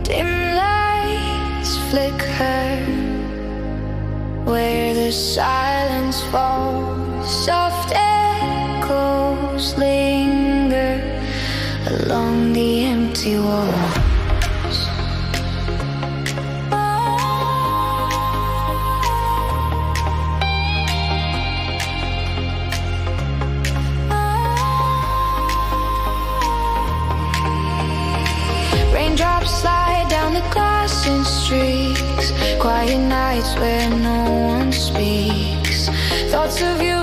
Dim lights flicker where the silence falls. Soft echoes linger along the empty walls. Raindrops slide down the glass in streaks. Quiet nights where no one speaks. Thoughts of you